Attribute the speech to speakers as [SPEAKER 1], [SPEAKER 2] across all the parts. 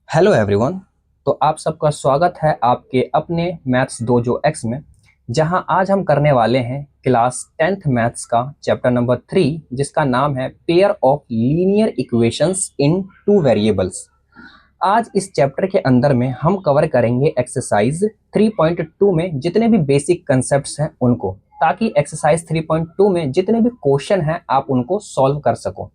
[SPEAKER 1] Hello everyone. तो आप सबका स्वागत है आपके अपने मैथ्स डोजो एक्स में, जहां आज हम करने वाले हैं क्लास 10th मैथ्स का चैप्टर नंबर 3, जिसका नाम है pair of linear equations in two variables. आज इस चैप्टर के अंदर में हम कवर करेंगे एक्सरसाइज 3.2 में जितने भी बेसिक कंसेप्ट्स हैं उनको, ताकि एक्सरसाइज 3.2 में जितने भी क्वेश्चन हैं आप उनको सॉल्व कर सको।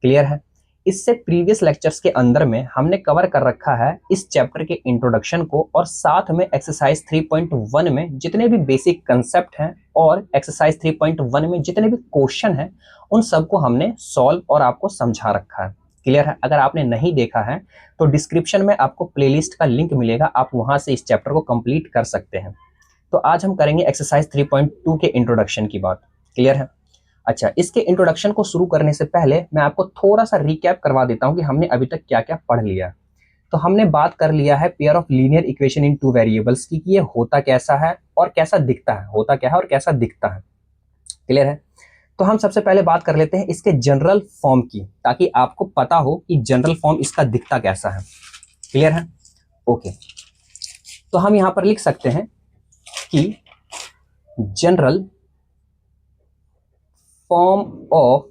[SPEAKER 1] क्लियर है? इससे प्रीवियस लेक्चर्स के अंदर में हमने कवर कर रखा है इस चैप्टर के इंट्रोडक्शन को, और साथ में एक्सरसाइज 3.1 में जितने भी बेसिक कंसेप्ट हैं और एक्सरसाइज 3.1 में जितने भी क्वेश्चन हैं उन सबको हमने सॉल्व और आपको समझा रखा है। क्लियर है? अगर आपने नहीं देखा है तो डिस्क्रिप्शन में आपको प्लेलिस्ट का लिंक मिलेगा, आप वहां से इस चैप्टर को कंप्लीट कर सकते हैं। तो आज हम करेंगे एक्सरसाइज 3.2 के इंट्रोडक्शन की बात। क्लियर है? अच्छा, इसके इंट्रोडक्शन को शुरू करने से पहले मैं आपको थोड़ा सा रिकैप करवा देता हूं कि हमने अभी तक क्या क्या पढ़ लिया है। तो हमने बात कर लिया है pair of linear equation in two variables की, कि ये होता कैसा है और कैसा दिखता है, होता क्या है और कैसा दिखता है। क्लियर है? तो हम सबसे पहले बात कर लेते हैं इसके जनरल फॉर्म की, ताकि आपको पता हो कि जनरल फॉर्म इसका दिखता कैसा है। क्लियर है? ओके, तो हम यहां पर लिख सकते हैं कि general form of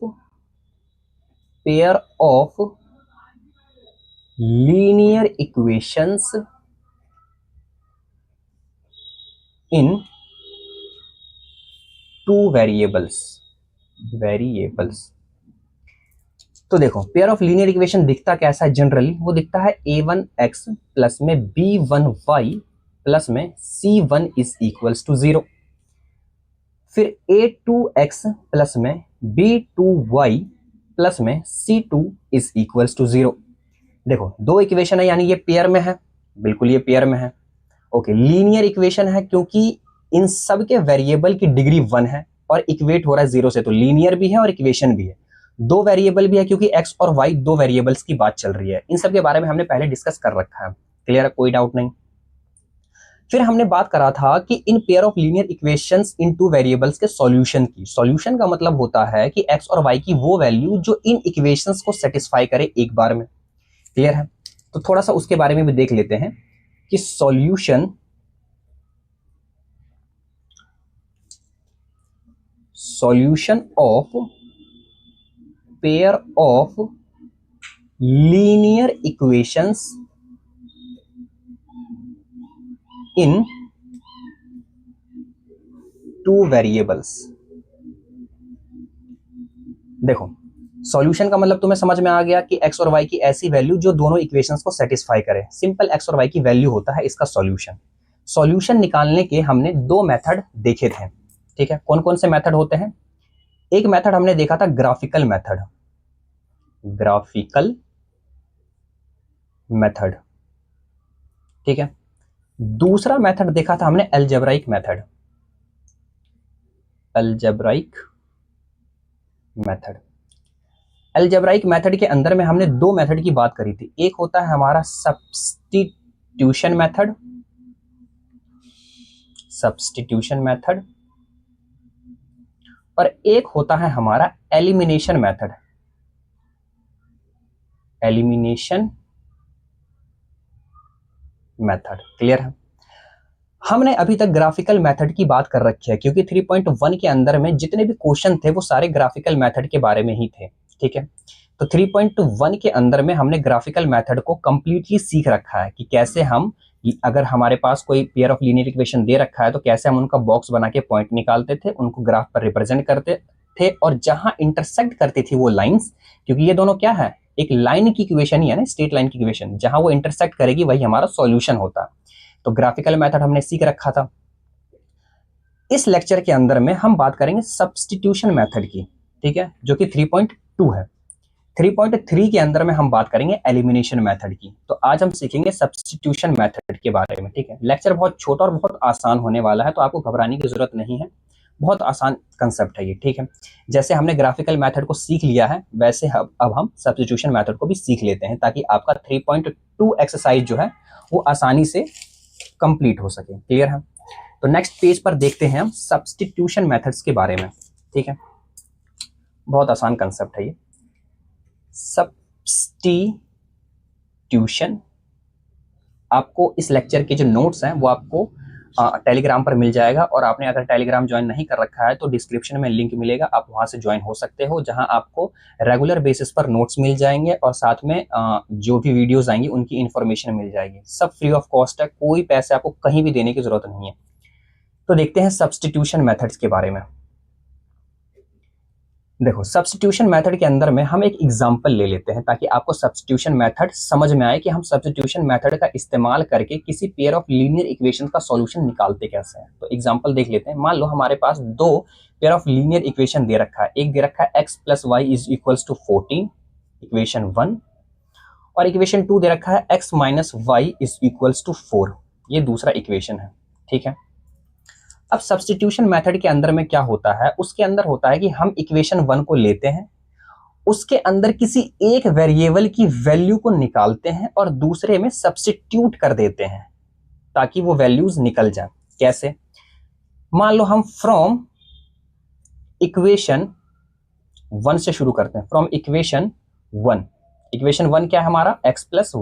[SPEAKER 1] pair of linear equations in two variables। तो देखो, पेयर ऑफ लीनियर इक्वेशन दिखता कैसा है जनरली, वो दिखता है a1x प्लस में b1y प्लस में c1 इज इक्वल्स टू 0। फिर a2x प्लस में b2y प्लस में c2 इज इक्वल्स टू 0। देखो, दो इक्वेशन है, यानी ये पेयर में है, बिल्कुल ये पेयर में है। ओके, लीनियर इक्वेशन है क्योंकि इन सब के वेरिएबल की डिग्री 1 है और इक्वेट हो रहा है 0 से, तो लीनियर भी है और इक्वेशन भी है। दो वेरिएबल भी है क्योंकि x और y दो वेरिएबल्स की बात चल रही है। इन सब के बारे में हमने पहले डिस्कस कर रखा है। क्लियर है? कोई डाउट नहीं। फिर हमने बात करा था कि in pair of linear equations in two variables के सॉल्यूशन की। सॉल्यूशन का मतलब होता है कि x और y की वो वैल्यू जो इन इक्वेशंस को सेटिस्फाई करे एक बार में। क्लियर है? तो थोड़ा सा उसके बारे में भी देख लेते हैं कि solution of pair of linear equations in two variables. देखो, सॉल्यूशन का मतलब तुम्हें समझ में आ गया कि x और y की ऐसी वैल्यू जो दोनों इक्वेशंस को सेटिस्फाई करे। सिंपल x और y की वैल्यू होता है इसका सॉल्यूशन। सॉल्यूशन निकालने के हमने दो मेथड देखे थे। ठीक है? कौन कौन से मेथड होते हैं? एक मेथड हमने देखा था ग्राफिकल मेथड, ठीक है। दूसरा मेथड देखा था हमने अलजेब्राइक मेथड के अंदर में हमने दो मेथड की बात करी थी। एक होता है हमारा सब्स्टिट्यूशन मेथड और एक होता है हमारा एलिमिनेशन मेथड। क्लियर है? हमने अभी तक ग्राफिकल मेथड की बात कर रखी है क्योंकि 3.1 के अंदर में जितने भी क्वेश्चन थे वो सारे ग्राफिकल मेथड के बारे में ही थे। ठीक है? तो 3.1 के अंदर में हमने ग्राफिकल मेथड को कंप्लीटली सीख रखा है कि कैसे हम, अगर हमारे पास कोई पेयर ऑफ लीनियर इक्वेशन दे रखा है तो कैसे हम उनका बॉक्स बना के पॉइंट निकालते थे, उनको ग्राफ पर रिप्रेजेंट करते थे, और जहां इंटरसेक्ट करती थी वो लाइंस, क्योंकि ये दोनों क्या है, एक लाइन की इक्वेशन ही है ना, स्ट्रेट लाइन की इक्वेशन, जहां वो इंटरसेक्ट करेगी वही हमारा सॉल्यूशन होता है। तो ग्राफिकल मेथड हमने सीख रखा था। इस लेक्चर के अंदर में हम बात करेंगे सब्स्टिट्यूशन मेथड की। ठीक है? जो कि 3.2 है। 3.3 के अंदर में हम बात करेंगे एलिमिनेशन मेथड की। तो आज हम सीखेंगे सब्स्टिट्यूशन मेथड के बारे में। ठीक है? लेक्चर बहुत छोटा और बहुत आसान होने वाला है, तो आपको घबराने की जरूरत नहीं है। बहुत आसान कंसेप्ट है ये। ठीक है? जैसे हमने ग्राफिकल मेथड को सीख लिया है, वैसे अब हम सब्स्टिट्यूशन मेथड को भी सीख लेते हैं, ताकि आपका 3.2 एक्सरसाइज जो है वो आसानी से कंप्लीट हो सके। क्लियर है? तो नेक्स्ट पेज पर देखते हैं हम सब्स्टिट्यूशन मेथड्स के बारे में। ठीक है? बहुत आसान कंसेप्ट है ये। सब्स्टिट्यूशन आपको इस लेक्चर के जो नोट्स हैं वो आपको टेलीग्राम पर मिल जाएगा, और आपने अगर टेलीग्राम ज्वाइन नहीं कर रखा है तो डिस्क्रिप्शन में लिंक मिलेगा, आप वहां से ज्वाइन हो सकते हो, जहां आपको रेगुलर बेसिस पर नोट्स मिल जाएंगे और साथ में जो भी वीडियोस आएंगी उनकी इन्फॉर्मेशन मिल जाएगी। सब फ्री ऑफ कॉस्ट है, कोई पैसे आपको कहीं भी देने की जरूरत नहीं है। तो देखते हैं सब्स्टिट्यूशन मेथड्स के बारे में। देखो, सब्स्टिट्यूशन मेथड के अंदर में हम एक एग्जांपल ले लेते हैं ताकि आपको सब्स्टिट्यूशन मेथड समझ में आए कि हम सब्स्टिट्यूशन मेथड का इस्तेमाल करके किसी पेयर ऑफ लीनियर इक्वेशन का सॉल्यूशन निकालते कैसे हैं। तो एग्जांपल देख लेते हैं। मान लो हमारे पास दो पेयर ऑफ लीनियर इक्वेशन दे रखा है। एक दे रखा है x plus y is equals to 14, equation 1, और इक्वेशन 2 दे रखा है x minus y is equals to 4, ये दूसरा इक्वेशन है। ठीक है, अब सब्स्टिट्यूशन मेथड के अंदर में क्या होता है, उसके अंदर होता है कि हम इक्वेशन 1 को लेते हैं, उसके अंदर किसी एक वेरिएबल की वैल्यू को निकालते हैं और दूसरे में सब्स्टिट्यूट कर देते हैं ताकि वो वैल्यूज निकल जाए। कैसे? मान लो हम फ्रॉम इक्वेशन 1 से शुरू करते हैं। फ्रॉम इक्वेशन 1, इक्वेशन 1 क्या है हमारा? x plus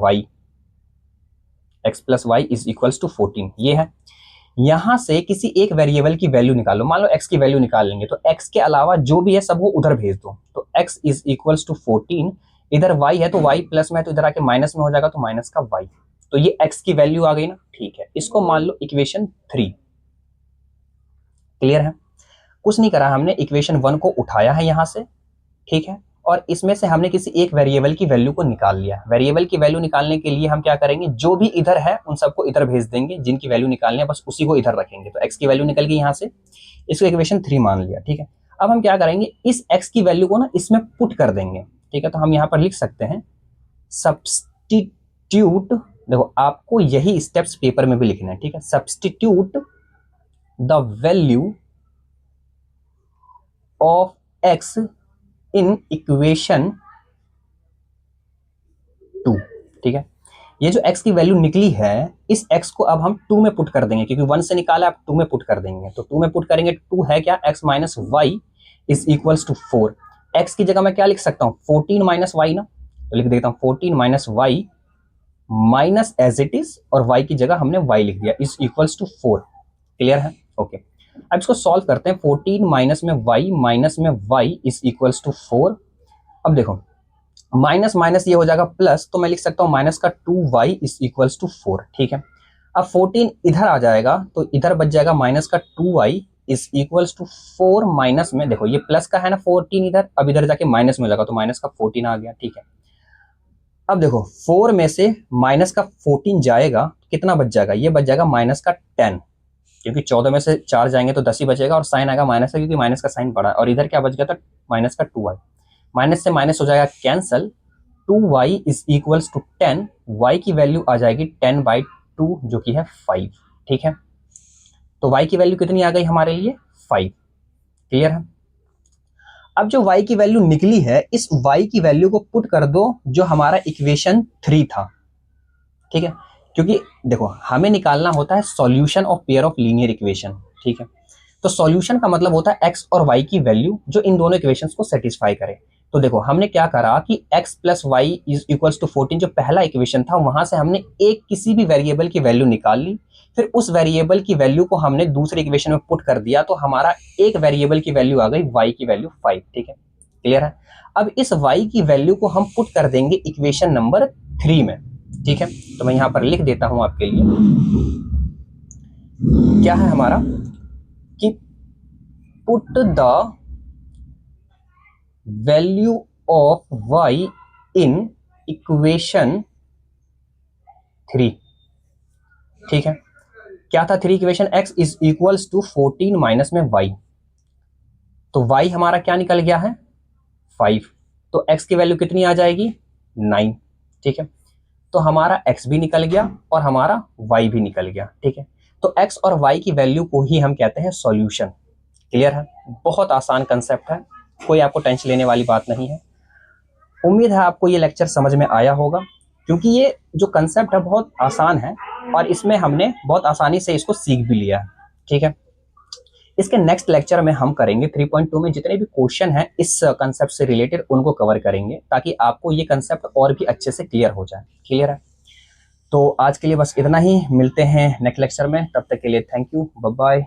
[SPEAKER 1] y is equals to 14, ये है। यहां से किसी एक वेरिएबल की वैल्यू निकालो। मान लो x की वैल्यू निकाल लेंगे, तो x के अलावा जो भी है सब वो उधर भेज दो। तो x इज इक्वल्स टू 14, इधर y है तो y प्लस में है तो इधर आके माइनस में हो जाएगा, तो माइनस का y। तो ये x की वैल्यू आ गई ना। ठीक है, इसको मान लो इक्वेशन 3। क्लियर है? कुछ नहीं करा हमने, इक्वेशन 1 को उठाया है यहां से, ठीक है, और इसमें से हमने किसी एक वेरिएबल की वैल्यू को निकाल लिया। वेरिएबल की वैल्यू निकालने के लिए हम क्या करेंगे, जो भी इधर है उन सबको इधर भेज देंगे, जिनकी वैल्यू निकालनी है बस उसी को इधर रखेंगे। तो x की वैल्यू निकल गई यहाँ से, इसको इक्वेशन 3 मान लिया। ठीक है, अब हम क्या करेंगे, इस x की वैल्यू को ना इसमें पुट कर देंगे। ठीक है, तो हम यहाँ पर लिख सकते हैं सब्स्टिट्यूट। देखो, आपको यही स्टेप्स पेपर में भी लिखना है। ठीक है, substitute the value of x in equation 2। ठीक है, ये जो x की वैल्यू निकली है, इस x को अब हम 2 में पुट कर देंगे, क्योंकि 1 से निकाला, अब 2 में पुट कर देंगे। तो 2 में पुट करेंगे, 2 है क्या, x minus y is equals to 4। x की जगह मैं क्या लिख सकता हूं, 14 माइनस वाई ना, तो लिख देता हूं 14 minus y minus as it is, और y की जगह हमने y लिख दिया, इज इक्वल्स टू 4। क्लियर है? ओके, अब इसको सॉल्व करते हैं। 14 माइनस में y इज इक्वल्स टू 4। अब देखो, माइनस माइनस ये हो जाएगा प्लस, तो मैं लिख सकता हूं माइनस का 2y इज इक्वल्स टू 4। ठीक है, अब 14 इधर आ जाएगा तो इधर बच जाएगा माइनस का 2y is equals to 4, minus में देखो ये प्लस का है ना 14 इधर, अब इधर जाके माइनस में हो जाएगा, तो माइनस का 14 आ गया। ठीक है, अब देखो 4 में से माइनस का 14 जाएगा, कितना बच जाएगा, ये बच जाएगा माइनस का 10, क्योंकि 14 में से 4 जाएंगे तो 10 ही बचेगा, और साइन आएगा माइनस का, क्योंकि माइनस का साइन बड़ा है। और इधर क्या बच गया था, माइनस का 2y, माइनस से माइनस हो जाएगा cancel, 2y is equals to 10, y की वैल्यू आ जाएगी 10/2 जो कि है 5। ठीक है, तो y की वैल्यू कितनी आ गई हमारे लिए, 5। क्लियर है? अब जो y की वैल्यू निकली है, इस y की वैल्यू को पुट कर दो जो हमारा इक्वेशन 3 था। ठीक है, क्योंकि देखो हमें निकालना होता है solution of pair of linear equation. ठीक है, तो सॉल्यूशन का मतलब होता है x और y की वैल्यू जो इन दोनों इक्वेशंस को सेटिस्फाई करे। तो देखो हमने क्या करा कि x plus y is equals to 14 जो पहला इक्वेशन था, वहां से हमने एक किसी भी वेरिएबल की वैल्यू निकाल ली, फिर उस वेरिएबल की वैल्यू को हमने दूसरे इक्वेशन में पुट कर दिया, तो हमारा एक वेरिएबल की वैल्यू आ गई y की वैल्यू 5। ठीक है, क्लियर है? अब इस y की वैल्यू को हम पुट कर देंगे इक्वेशन नंबर 3 में। ठीक है, तो मैं यहां पर लिख देता हूं आपके लिए, क्या है हमारा कि put the value of y in equation 3। ठीक है, क्या था 3 equation, x is equals to 14 minus में y, तो y हमारा क्या निकल गया है, 5, तो x की वैल्यू कितनी आ जाएगी, 9। ठीक है, तो हमारा x भी निकल गया और हमारा y भी निकल गया। ठीक है, तो x और y की वैल्यू को ही हम कहते हैं सॉल्यूशन। क्लियर है? बहुत आसान कंसेप्ट है, कोई आपको टेंशन लेने वाली बात नहीं है। उम्मीद है आपको ये लेक्चर समझ में आया होगा, क्योंकि ये जो कंसेप्ट है बहुत आसान है और इसमें हमने बहुत आसानी से इसको सीख भी लिया है। ठीक है, इसके नेक्स्ट लेक्चर में हम करेंगे 3.2 में जितने भी क्वेश्चन हैं इस कंसेप्ट से रिलेटेड उनको कवर करेंगे, ताकि आपको ये कंसेप्ट और भी अच्छे से क्लियर हो जाए। क्लियर है? तो आज के लिए बस इतना ही, मिलते हैं नेक्स्ट लेक्चर में, तब तक के लिए थैंक यू, बाय बाय।